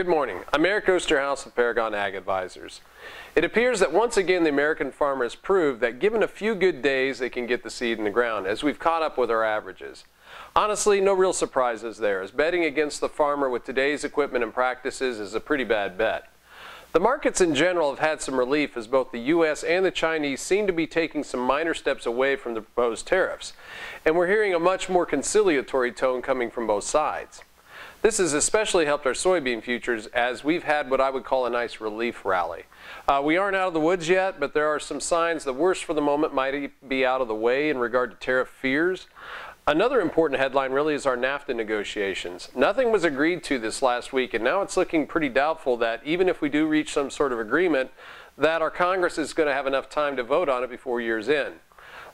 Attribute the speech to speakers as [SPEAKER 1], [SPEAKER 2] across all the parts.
[SPEAKER 1] Good morning. I'm Eric Osterhaus of Paragon Ag Advisors. It appears that once again the American farmer has proved that given a few good days they can get the seed in the ground, as we've caught up with our averages. Honestly, no real surprises there, as betting against the farmer with today's equipment and practices is a pretty bad bet. The markets in general have had some relief as both the U.S. and the Chinese seem to be taking some minor steps away from the proposed tariffs, and we're hearing a much more conciliatory tone coming from both sides. This has especially helped our soybean futures as we've had what I would call a nice relief rally. We aren't out of the woods yet, but there are some signs the worst for the moment might be out of the way in regard to tariff fears. Another important headline really is our NAFTA negotiations. Nothing was agreed to this last week, and now it's looking pretty doubtful that even if we do reach some sort of agreement, that our Congress is going to have enough time to vote on it before year's end.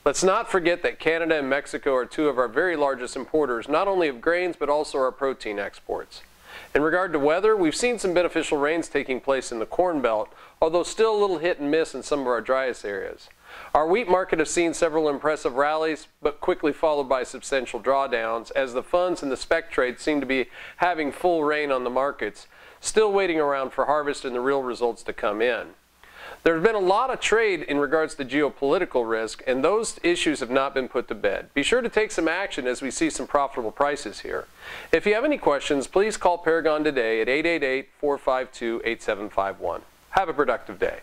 [SPEAKER 1] Let's not forget that Canada and Mexico are two of our very largest importers, not only of grains, but also our protein exports. In regard to weather, we've seen some beneficial rains taking place in the Corn Belt, although still a little hit and miss in some of our driest areas. Our wheat market has seen several impressive rallies, but quickly followed by substantial drawdowns, as the funds in the spec trade seem to be having full reign on the markets, still waiting around for harvest and the real results to come in. There's been a lot of trade in regards to geopolitical risk, and those issues have not been put to bed. Be sure to take some action as we see some profitable prices here. If you have any questions, please call Paragon today at 888-452-8751. Have a productive day.